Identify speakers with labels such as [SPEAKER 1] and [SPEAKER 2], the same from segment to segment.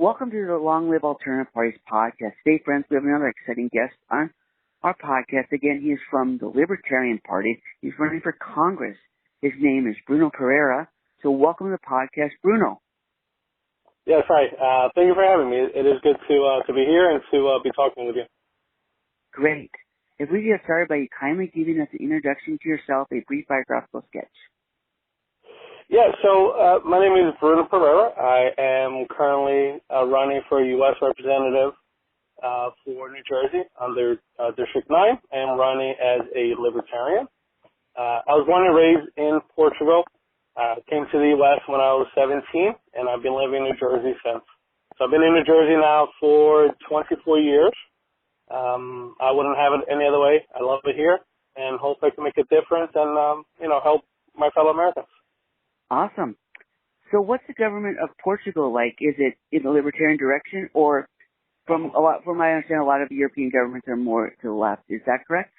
[SPEAKER 1] Welcome to the Long Live Alternative Parties podcast. Today, friends, we have another exciting guest on our podcast. Again, he is from the Libertarian Party. He's running for Congress. His name is Bruno Pereira. So welcome to the podcast, Bruno.
[SPEAKER 2] Yes, hi. Thank you for having me. It is good to be here and to be talking with you.
[SPEAKER 1] Great. If we get started by you kindly giving us an introduction to yourself, a brief biographical sketch.
[SPEAKER 2] Yeah, so my name is Bruno Pereira. I am currently running for U.S. Representative for New Jersey under District 9 and running as a Libertarian. I was born and raised in Portugal. Came to the U.S. when I was 17, and I've been living in New Jersey since. So I've been in New Jersey now for 24 years. I wouldn't have it any other way. I love it here and hope I can make a difference and, help my fellow Americans.
[SPEAKER 1] Awesome. So what's the government of Portugal like? Is it in the libertarian direction, or from my understanding, a lot of European governments are more to the left. Is that correct?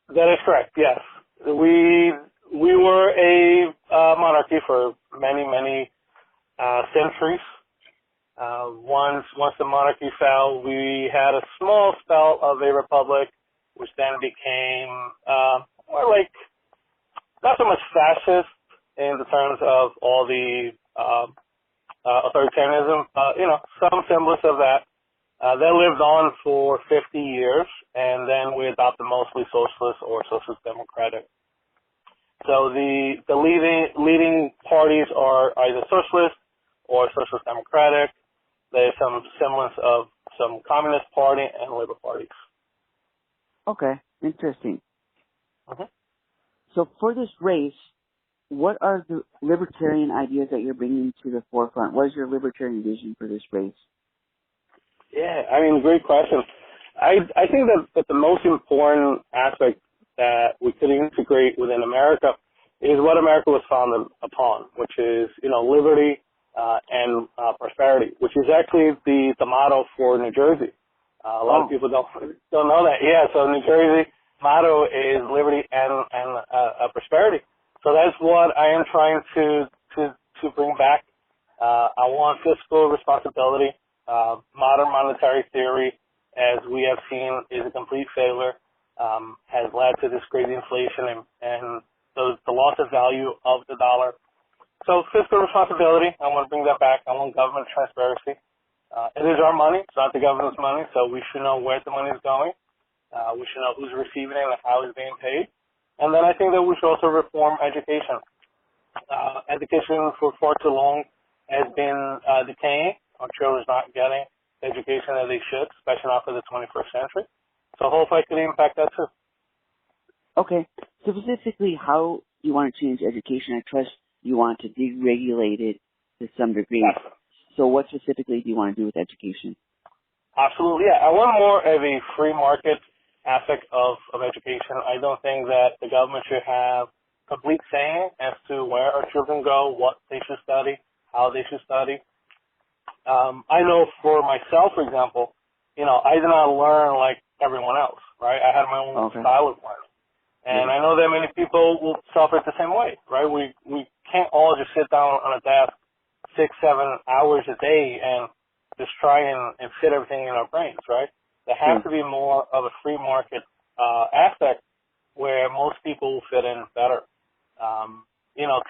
[SPEAKER 2] That is correct, yes. We were a monarchy for many centuries. Once the monarchy fell, we had a small spell of a republic, which then became more like not so much fascist in the terms of all the authoritarianism, some semblance of that. That lived on for 50 years, and then we adopted mostly socialist or socialist democratic. So the leading parties are either socialist or socialist democratic. There's some semblance of some communist party and labor parties.
[SPEAKER 1] Okay, interesting.
[SPEAKER 2] Mm-hmm.
[SPEAKER 1] So for this race, what are the libertarian ideas that you're bringing to the forefront? What is your libertarian vision for this race?
[SPEAKER 2] Yeah, great question. I think that the most important aspect that we could integrate within America is what America was founded upon, which is, liberty and prosperity, which is actually the motto for New Jersey. A lot of people don't know that. Yeah, so New Jersey motto is liberty and prosperity. So that's what I am trying to bring back. I want fiscal responsibility. Modern monetary theory, as we have seen, is a complete failure. Has led to this crazy inflation and the loss of value of the dollar. So fiscal responsibility, I want to bring that back. I want government transparency. It is our money. It's not the government's money, so we should know where the money is going. We should know who's receiving it and how it's being paid. And then I think that we should also reform education. Education for far too long has been decaying. Our children are not getting the education that they should, especially not for the 21st century. So hopefully I can impact that too.
[SPEAKER 1] Okay. So specifically, how you want to change education? I trust you want to deregulate it to some degree.
[SPEAKER 2] Yes.
[SPEAKER 1] So what specifically do you want to do with education?
[SPEAKER 2] Absolutely, yeah. I want more of a free market aspect of education. I don't think that the government should have complete say as to where our children go, what they should study, how they should study. I know for myself, for example, I did not learn like everyone else, right? I had my own style of learning. And I know that many people will suffer it the same way, right? We can't all just sit down on a desk 6-7 hours a day and just try and fit everything in our brains, right? There has to be more of a free market aspect where most people will fit in better.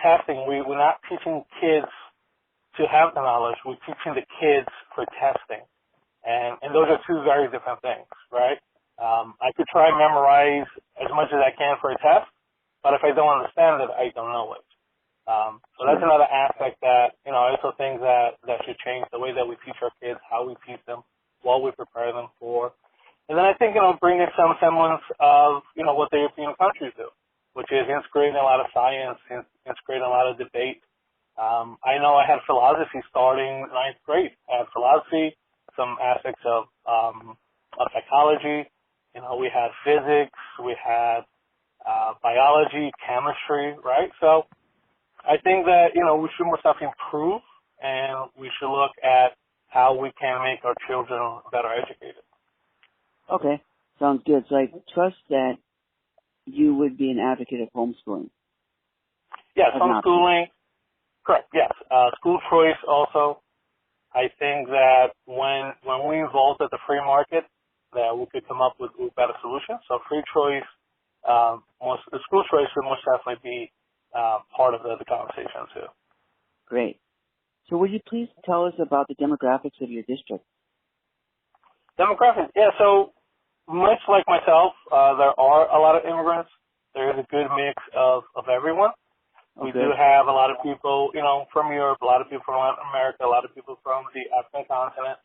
[SPEAKER 2] Testing, we're not teaching kids to have the knowledge. We're teaching the kids for testing. And those are two very different things, right? I could try and memorize as much as I can for a test, but if I don't understand it, I don't know it. So that's another aspect that, I also think that should change the way that we teach our kids, how we teach them, what we prepare them for. And then I think, bringing some semblance of, what the European countries do, which is integrating a lot of science, integrating a lot of debate. I know I had philosophy starting 9th grade. I had philosophy, some aspects of psychology. We had physics, we had biology, chemistry, right? So I think that, we should most definitely improve, and we should look at how we can make our children better educated.
[SPEAKER 1] Okay, sounds good. So I trust that you would be an advocate of homeschooling.
[SPEAKER 2] Yes, homeschooling. Correct, yes. School choice also. I think that when we involved at the free market, that we could come up with better solutions. So free choice, the school choice would most definitely be part of the conversation too.
[SPEAKER 1] Great. So would you please tell us about the demographics of your district?
[SPEAKER 2] Demographics, yeah. So much like myself, there are a lot of immigrants. There is a good mix of everyone. We do have a lot of people, from Europe, a lot of people from Latin America, a lot of people from the African continent.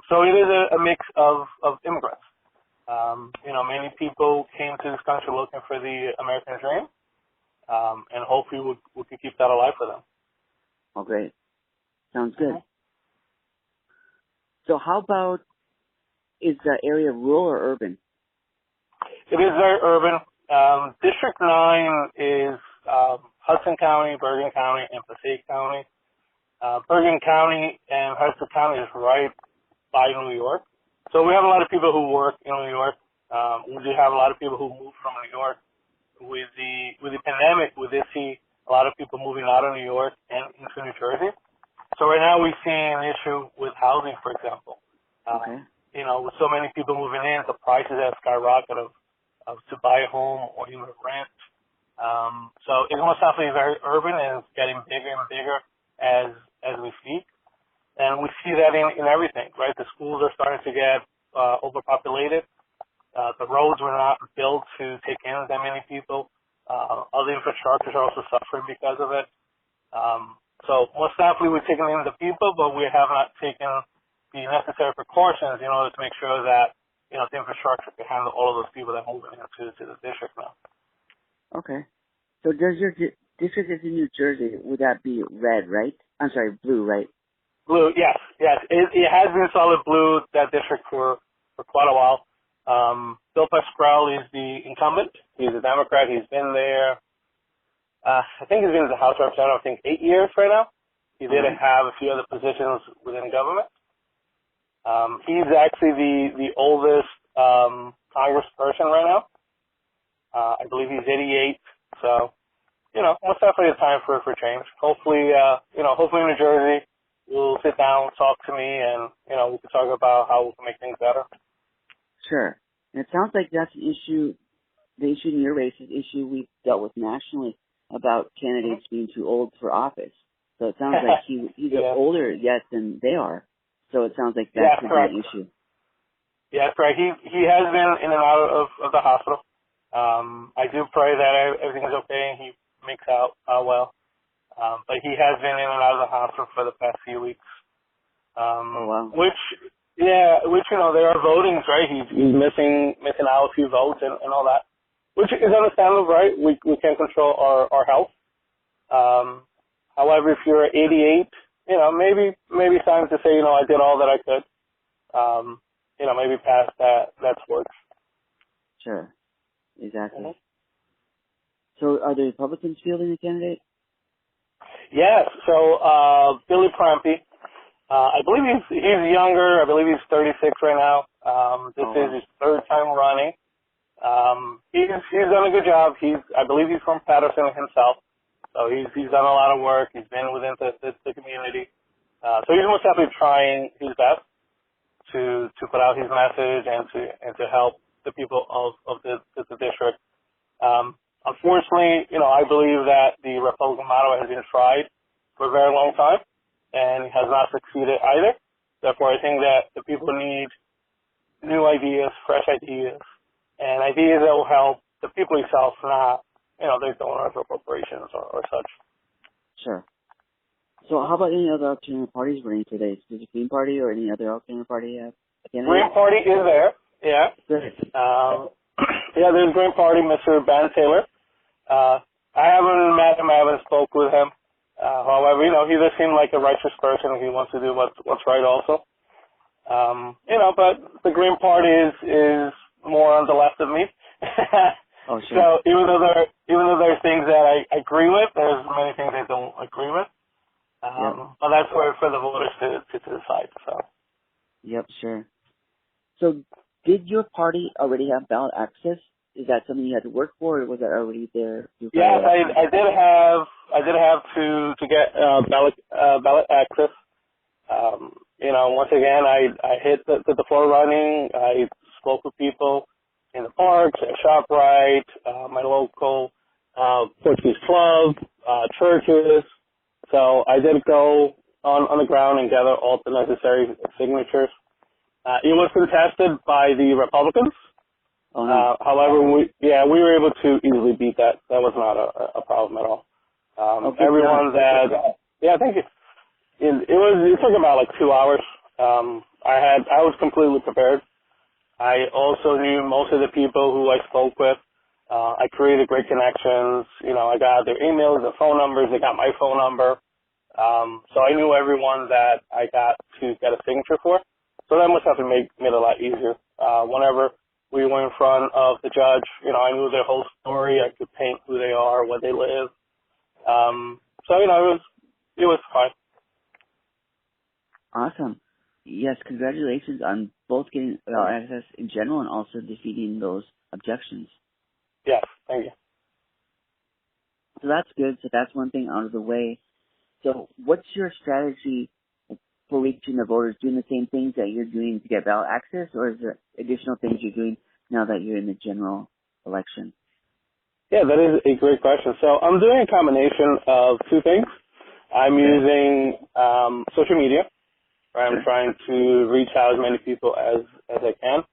[SPEAKER 2] So it is a mix of immigrants. Many people came to this country looking for the American dream, and hopefully we can keep that alive for them.
[SPEAKER 1] Oh, great. Sounds good. So how about, is the area rural or urban?
[SPEAKER 2] It is very urban. District 9 is Hudson County, Bergen County, and Passaic County. Bergen County and Hudson County is right by New York. So we have a lot of people who work in New York. We do have a lot of people who move from New York. With the pandemic, we did see a lot of people moving out of New York and into New Jersey. So right now we're seeing an issue with housing, for example. With so many people moving in, the prices have skyrocketed of to buy a home or even rent. So it's most definitely very urban and it's getting bigger and bigger as we speak. And we see that in everything, right? The schools are starting to get overpopulated. The roads were not built to take in that many people. Other infrastructures are also suffering because of it. So most definitely we're taking in the people, but we have not taken the necessary precautions in order to make sure that, the infrastructure can handle all of those people that are moving into the district now. Okay.
[SPEAKER 1] So does your district is in New Jersey, would that be red, right? I'm sorry, blue, right?
[SPEAKER 2] Blue, yes. It has been solid blue, that district, for quite a while. Bill Pascrell is the incumbent. He's a Democrat. He's been there, I think he's been in the House of Representatives, 8 years right now. He did have a few other positions within government. He's actually the oldest congressperson right now. I believe he's 88. So, most definitely a time for change. Hopefully, hopefully New Jersey will sit down, talk to me, and, we can talk about how we can make things better.
[SPEAKER 1] Sure. And it sounds like that's an issue, the issue in your race is an issue we've dealt with nationally about candidates being too old for office. So it sounds like he's older yet than they are. So it sounds like that's an issue.
[SPEAKER 2] Yeah, that's right. He has been in and out of the hospital. I do pray that everything is okay and he makes out well. But he has been in and out of the hospital for the past few weeks. Which there are votings, right? He's missing out a few votes and all that, which is understandable, right? We can't control our health. However, if you're 88, maybe it's time to say, I did all that I could. Maybe past that's works.
[SPEAKER 1] Sure. Exactly. So are the Republicans fielding a candidate?
[SPEAKER 2] Yes. So Billy Prampey, I believe he's younger. I believe he's 36 right now. This is his third time running. He's done a good job. I believe he's from Patterson himself. So he's done a lot of work. He's been within the community. So he's most definitely trying his best to put out his message and to help the people of the district. Unfortunately, I believe that the Republican model has been tried for a very long time and has not succeeded either. Therefore, I think that the people need new ideas, fresh ideas, and ideas that will help the people themselves, not, their donors or corporations or such.
[SPEAKER 1] Sure. So how about any other alternative parties running today? Is the Green Party or any other alternative party have a candidate?
[SPEAKER 2] Green Party is there, yeah.
[SPEAKER 1] Good.
[SPEAKER 2] There's Green Party, Mr. Ben Taylor. I haven't met him, I haven't spoke with him. However, he does seem like a righteous person. He wants to do what's right also. But the Green Party is more on the left of me.
[SPEAKER 1] Oh, sure.
[SPEAKER 2] So even though there's things that I agree with, there's many things I don't agree with. But that's for the voters to decide. So.
[SPEAKER 1] Yep, sure. So did your party already have ballot access? Is that something you had to work for, or was that already there?
[SPEAKER 2] Yes, I did have to get ballot access. Once again, I hit the floor running. I spoke with people in the parks, at ShopRite, my local Portuguese club, churches. So I did go on the ground and gather all the necessary signatures. It was contested by the Republicans.
[SPEAKER 1] Oh, no.
[SPEAKER 2] However, we were able to easily beat that. That was not a problem at all. Everyone thank you. It took about like 2 hours. I was completely prepared. I also knew most of the people who I spoke with. I created great connections. I got their emails, their phone numbers. They got my phone number. So I knew everyone that I got to get a signature for. So that must have made it a lot easier. Whenever we were in front of the judge, I knew their whole story. I could paint who they are, where they live. So it was fine.
[SPEAKER 1] Awesome. Yes, congratulations on both getting access in general and also defeating those objections.
[SPEAKER 2] Yes, thank you.
[SPEAKER 1] So that's good. So that's one thing out of the way. So what's your strategy for reaching the voters? Doing the same things that you're doing to get ballot access, or is there additional things you're doing now that you're in the general election?
[SPEAKER 2] Yeah, that is a great question. So I'm doing a combination of two things. I'm using social media. Right? I'm trying to reach out as many people as I can.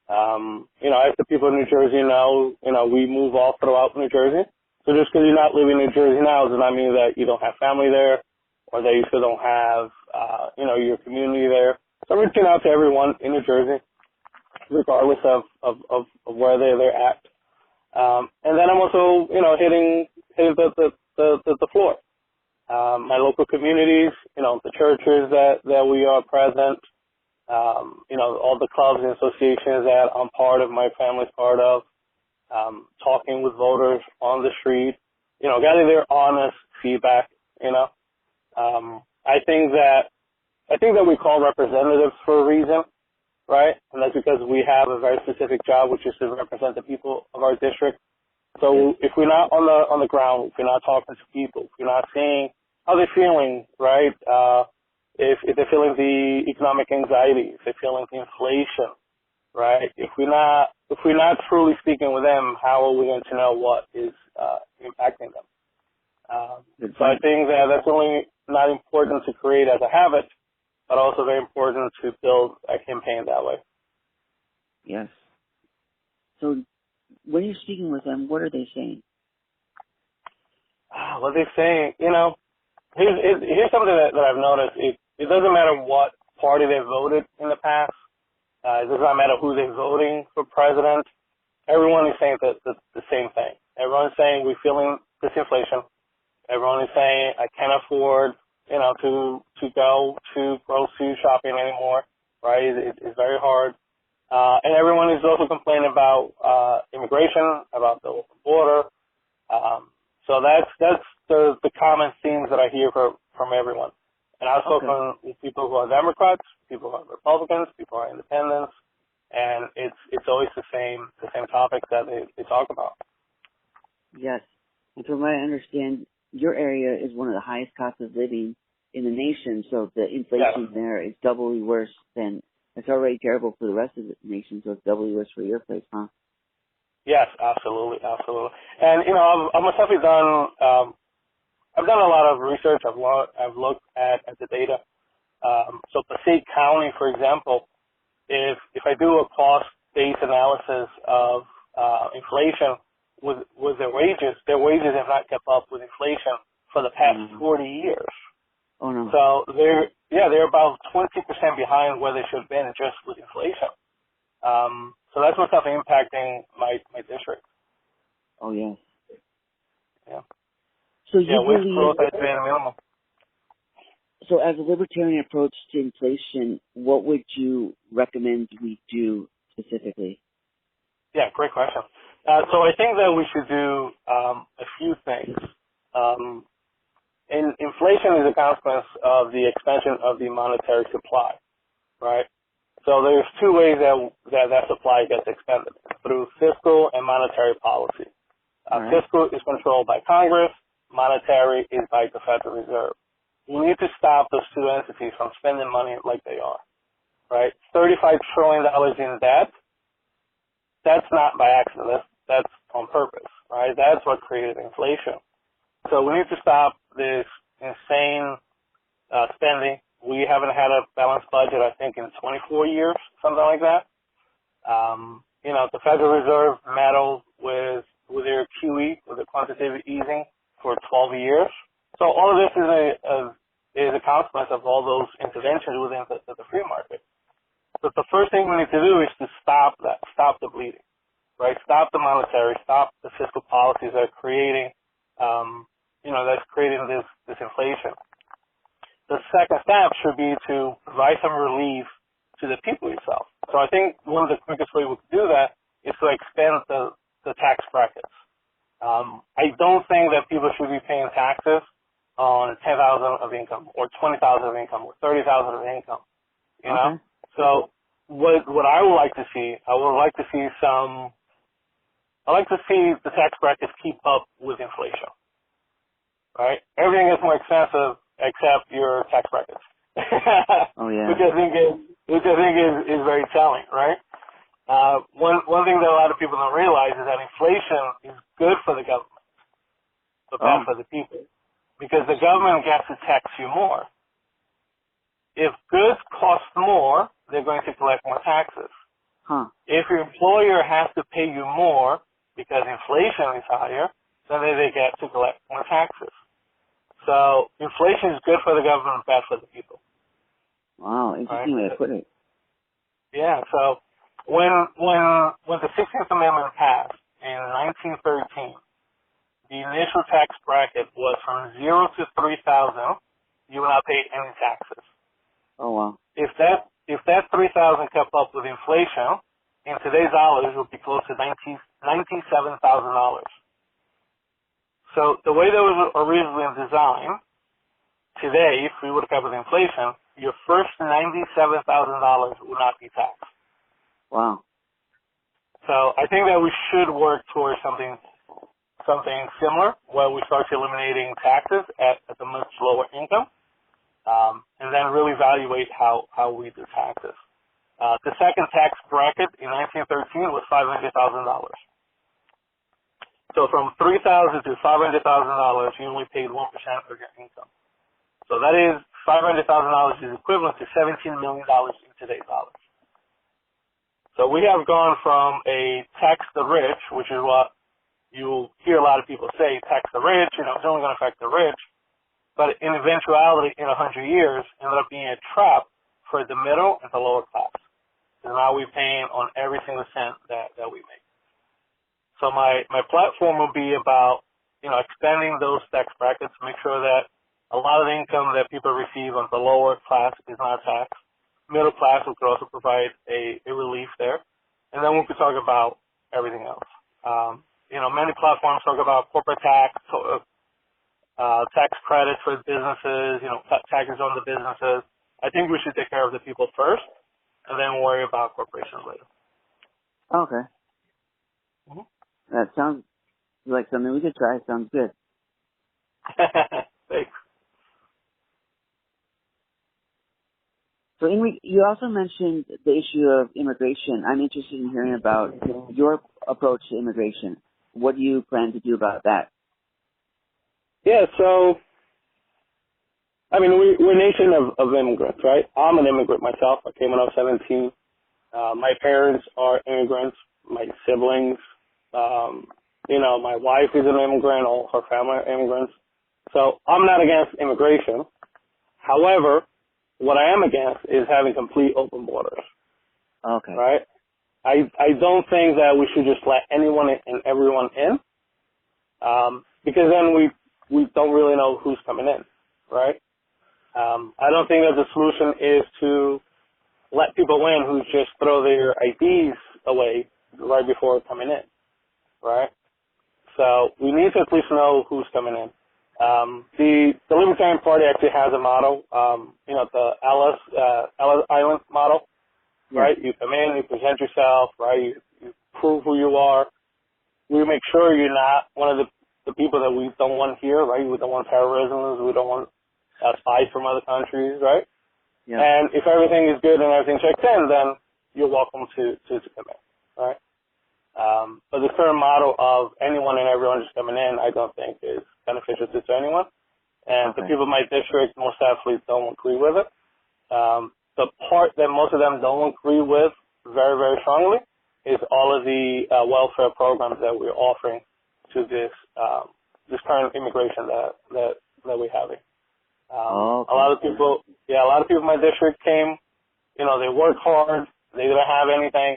[SPEAKER 2] As the people in New Jersey know, we move all throughout New Jersey. So just because you're not living in New Jersey now does not mean that you don't have family there or that you still don't have, your community there. So I'm reaching out to everyone in New Jersey, regardless of where they're at. And then I'm also, hitting the floor. My local communities, the churches that we are present, all the clubs and associations that I'm part of, my family's part of, talking with voters on the street, getting their honest feedback, I think that we call representatives for a reason, right? And that's because we have a very specific job, which is to represent the people of our district. So if we're not on the ground, if we're not talking to people, if we're not seeing how they're feeling, right? If they're feeling the economic anxiety, if they're feeling the inflation, right? If we're not truly speaking with them, how are we going to know what is impacting them? So I think that's only not important to create as a habit, but also very important to build a campaign that way.
[SPEAKER 1] Yes. So when you're speaking with them, what are they saying?
[SPEAKER 2] What they're saying, here's something that I've noticed. It doesn't matter what party they voted in the past. It does not matter who they're voting for president. Everyone is saying the same thing. Everyone is saying we're feeling this inflation. Everyone is saying I can't afford, to go to grocery shopping anymore, right? It's very hard. And everyone is also complaining about immigration, about the border. So that's the common themes that I hear from everyone. And I've spoken with people who are Democrats, people who are Republicans, people who are independents, and it's always the same topics that they talk about. Yes.
[SPEAKER 1] And from what I understand, your area is one of the highest costs of living in the nation, so the inflation there is doubly worse than, it's already terrible for the rest of the nation, so it's doubly worse for your place, huh?
[SPEAKER 2] Yes, absolutely. And, I've myself done, I've done a lot of research. I've looked at the data. So Passaic County, for example, if I do a cost-based analysis of inflation with their wages have not kept up with inflation for the past 40 years.
[SPEAKER 1] Oh no.
[SPEAKER 2] So they're about 20% behind where they should have been just with inflation. So that's what's impacting my district.
[SPEAKER 1] Oh yeah.
[SPEAKER 2] Yeah.
[SPEAKER 1] So you
[SPEAKER 2] with
[SPEAKER 1] believe,
[SPEAKER 2] growth has been minimal.
[SPEAKER 1] So as a libertarian approach to inflation, what would you recommend we do specifically?
[SPEAKER 2] Yeah, great question. So I think that we should do a few things. Inflation is a consequence of the expansion of the monetary supply, right? So there's two ways that supply gets expanded, through fiscal and monetary policy. Fiscal is controlled by Congress. Monetary is by the Federal Reserve. we need to stop those two entities from spending money like they are, right? $35 trillion in debt, that's not by accident. That's on purpose, right? That's what created inflation. So we need to stop this insane spending. We haven't had a balanced budget, I think, in 24 years, something like that. The Federal Reserve meddled with their QE, with the quantitative easing, for 12 years. So all of this is a consequence of all those interventions within the free market. But the first thing we need to do is to stop the bleeding, right? Stop the monetary, stop the fiscal policies that are creating, this inflation. The second step should be to provide some relief to the people itself. So I think one of the quickest ways we can do that is to expand the tax brackets. I don't think that people should be paying taxes on $10,000 of income or $20,000 of income or $30,000 of income. You know?
[SPEAKER 1] Okay.
[SPEAKER 2] So what I would like to see, I'd like to see the tax brackets keep up with inflation. Right? Everything is more expensive except your tax brackets.
[SPEAKER 1] Oh yeah.
[SPEAKER 2] Which I think is very telling, right? One thing that a lot of people don't realize is that inflation is good for the government, but bad for the people. Because the government gets to tax you more. If goods cost more, they're going to collect more taxes.
[SPEAKER 1] Huh.
[SPEAKER 2] If your employer has to pay you more because inflation is higher, then they get to collect more taxes. So inflation is good for the government, bad for the people.
[SPEAKER 1] Wow, interesting way to put it.
[SPEAKER 2] Yeah, so when the 16th Amendment passed in 1913, the initial tax bracket was from 0 to 3,000. You will not pay any taxes.
[SPEAKER 1] Oh wow.
[SPEAKER 2] If that 3,000 kept up with inflation, in today's dollars, it would be close to $97,000. So the way that was originally designed, today, if we would have kept with inflation, your first $97,000 would not be taxed.
[SPEAKER 1] Wow.
[SPEAKER 2] So I think that we should work towards something similar, where we start eliminating taxes at the much lower income, and then really evaluate how we do taxes. The second tax bracket in 1913 was $500,000. So from $3,000 to $500,000, you only paid 1% of your income. So that is $500,000 is equivalent to $17 million in today's dollars. So we have gone from a tax the rich, which is what you hear a lot of people say, tax the rich, it's only going to affect the rich. But in eventuality, in 100 years, ended up being a trap for the middle and the lower class. And now we're paying on every single cent that we make. So my platform will be about, expanding those tax brackets, make sure that a lot of the income that people receive on the lower class is not taxed. Middle class, we could also provide a relief there. And then we could talk about everything else. Many platforms talk about corporate tax, tax credits for businesses, taxes on the businesses. I think we should take care of the people first, and then worry about corporations later.
[SPEAKER 1] Okay.
[SPEAKER 2] Mm-hmm.
[SPEAKER 1] That sounds like something we could try. Sounds good.
[SPEAKER 2] Thanks.
[SPEAKER 1] So you also mentioned the issue of immigration. I'm interested in hearing about your approach to immigration. What do you plan to do about that?
[SPEAKER 2] Yeah, so, we're a nation of immigrants, right? I'm an immigrant myself. I came when I was 17. My parents are immigrants, my siblings, my wife is an immigrant, all her family are immigrants. So I'm not against immigration. However, what I am against is having complete open borders.
[SPEAKER 1] Okay.
[SPEAKER 2] Right? I don't think that we should just let anyone and everyone in, because then we don't really know who's coming in, right? I don't think that the solution is to let people in who just throw their IDs away right before coming in, right? So we need to at least know who's coming in. The Libertarian Party actually has a model, the Ellis Island model, right? You come in, you present yourself, right? You prove who you are. We make sure you're not one of the people that we don't want here, right? We don't want terrorism. We don't want spies from other countries, right?
[SPEAKER 1] Yeah.
[SPEAKER 2] And if everything is good and everything checks in, then you're welcome to come in, right? But the current model of anyone and everyone just coming in, I don't think is beneficial to anyone. And the people in my district, most athletes don't agree with it. The part that most of them don't agree with very, very strongly is all of the welfare programs that we're offering to this current immigration that we're having. A lot of people in my district came, they work hard, they didn't have anything,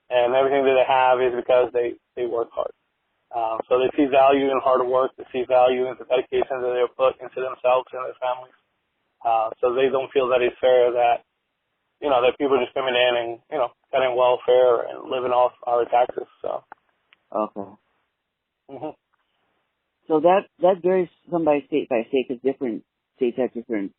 [SPEAKER 2] and everything that they have is because they work hard. So they see value in hard work, they see value in the dedication that they put into themselves and their families. So they don't feel that it's fair that, that people are just coming in and, getting welfare and living off our taxes. So.
[SPEAKER 1] Okay.
[SPEAKER 2] Mm-hmm.
[SPEAKER 1] So that varies some by state, because different states have different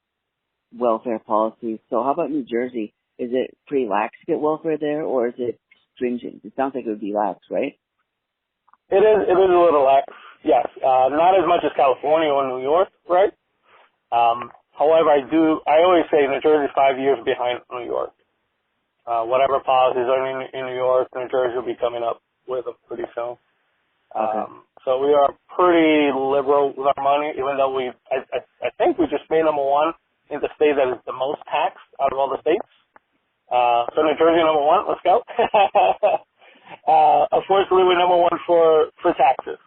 [SPEAKER 1] welfare policies. So how about New Jersey? Is it pretty lax to get welfare there, or is it stringent? It sounds like it would be lax, right?
[SPEAKER 2] It is a little lax, yes. Not as much as California or New York, right? However, I always say New Jersey is 5 years behind New York. Whatever policies are in New York, New Jersey will be coming up with them pretty soon.
[SPEAKER 1] Okay.
[SPEAKER 2] So we are pretty liberal with our money, even though I think we just made number one in the state that is the most taxed out of all the states. So New Jersey number one, let's go. Unfortunately, we're number one for taxes.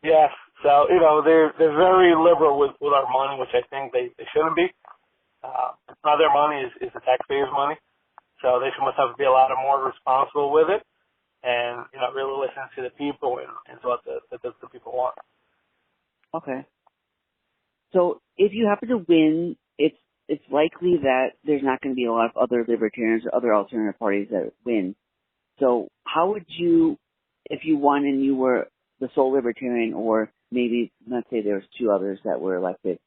[SPEAKER 2] Yeah, so, they're very liberal with our money, which I think they shouldn't be. It's not their money, it's the taxpayers' money. So they must have to be a lot more responsible with it and, really listen to the people and what the people want.
[SPEAKER 1] Okay. So if you happen to win, it's likely that there's not going to be a lot of other libertarians or other alternative parties that win. So how would you, if you won and you were the sole libertarian, or maybe, let's say there was two others that were elected,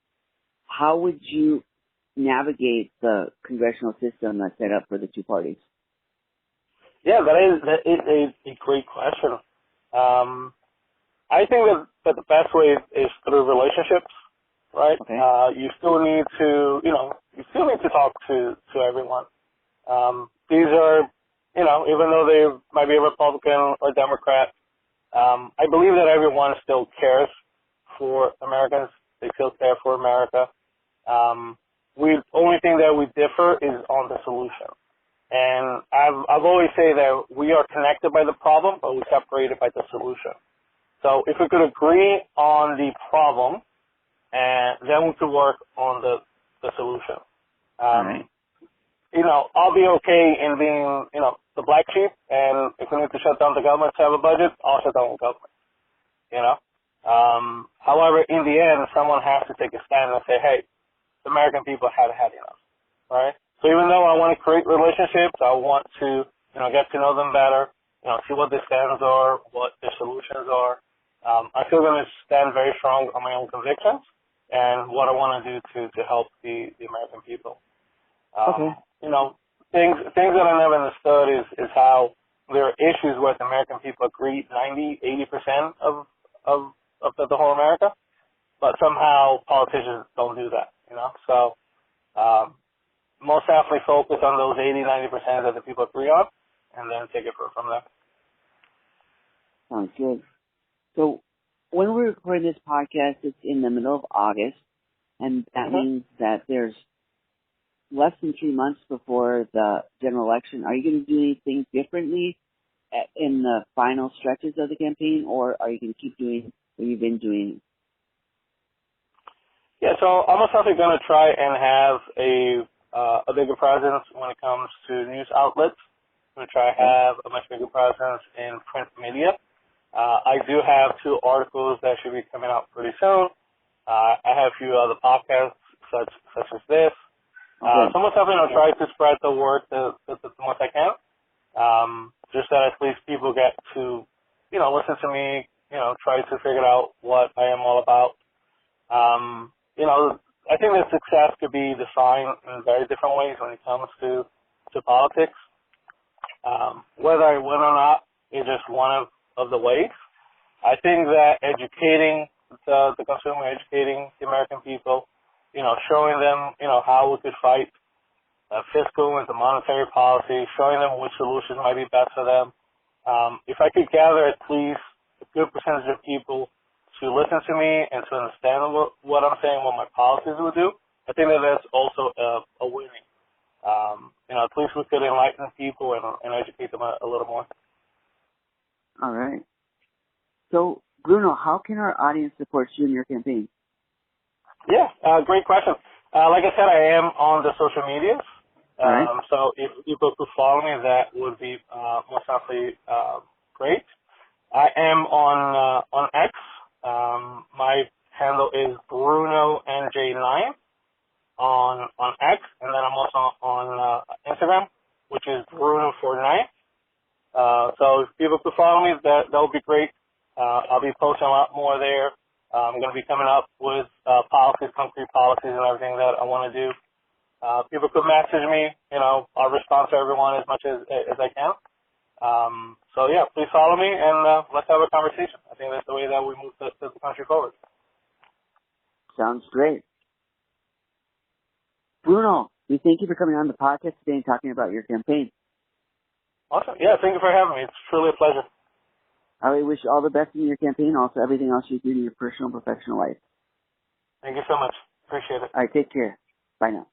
[SPEAKER 1] how would you navigate the congressional system that's set up for the two parties?
[SPEAKER 2] Yeah, that is a great question. I think that the best way is through relationships, right?
[SPEAKER 1] Okay.
[SPEAKER 2] You still need to talk to everyone. These are, even though they might be a Republican or Democrat, I believe that everyone still cares for Americans. They still care for America. Only thing that we differ is on the solution. And I've always say that we are connected by the problem, but we're separated by the solution. So if we could agree on the problem, and then we could work on the solution.
[SPEAKER 1] Right.
[SPEAKER 2] I'll be okay in being, the black sheep, and if we need to shut down the government to have a budget, I'll shut down the government, However, in the end, someone has to take a stand and say, hey, the American people had enough, right? So even though I want to create relationships, I want to, get to know them better, see what their stands are, what their solutions are. I'm still going to stand very strong on my own convictions and what I want to do to help the American people.
[SPEAKER 1] Okay.
[SPEAKER 2] Things that I never understood is how there are issues where the American people agree 90-80% of the whole America, but somehow politicians don't do that, So most definitely focus on those 80-90% that the people agree on, and then take it from there.
[SPEAKER 1] Sounds good. So when we're recording this podcast, it's in the middle of August, and that means that there's less than 3 months before the general election. Are you going to do anything differently in the final stretches of the campaign, or are you going to keep doing what you've been doing?
[SPEAKER 2] Yeah, so I'm most definitely going to try and have a bigger presence when it comes to news outlets. I'm going to try to have a much bigger presence in print media. I do have 2 articles that should be coming out pretty soon. I have a few other podcasts such as this. So I'm most definitely going to try to spread the word the most I can. Just that at least people get to, listen to me, try to figure out what I am all about. I think that success could be defined in very different ways when it comes to politics. Whether I win or not is just one of the ways. I think that educating the consumer, educating the American people, showing them, how we could fight fiscal and the monetary policy, showing them which solutions might be best for them. If I could gather at least a good percentage of people to listen to me and to understand what I'm saying, what my policies would do, I think that that's also a winning. At least we could enlighten people and educate them a little more.
[SPEAKER 1] All right. So, Bruno, how can our audience support you in your campaign?
[SPEAKER 2] Yeah, great question. Like I said, I am on the social medias.
[SPEAKER 1] Right.
[SPEAKER 2] So if people could follow me, that would be most definitely great. I am on X. My handle is BrunoNJ9 on X, and then I'm also on Instagram, which is Bruno49. So if people could follow me, that would be great. I'll be posting a lot more there. I'm going to be coming up with policies, concrete policies, and everything that I want to do. People could message me. I'll respond to everyone as much as I can. So yeah, please follow me and let's have a conversation. I think that's the way that we move the country forward.
[SPEAKER 1] Sounds great. Bruno, we thank you for coming on the podcast today and talking about your campaign.
[SPEAKER 2] Awesome. Yeah, thank you for having me. It's truly a pleasure.
[SPEAKER 1] I wish you all the best in your campaign, also everything else you do in your personal and professional life.
[SPEAKER 2] Thank you so much. Appreciate it.
[SPEAKER 1] All right, take care. Bye now.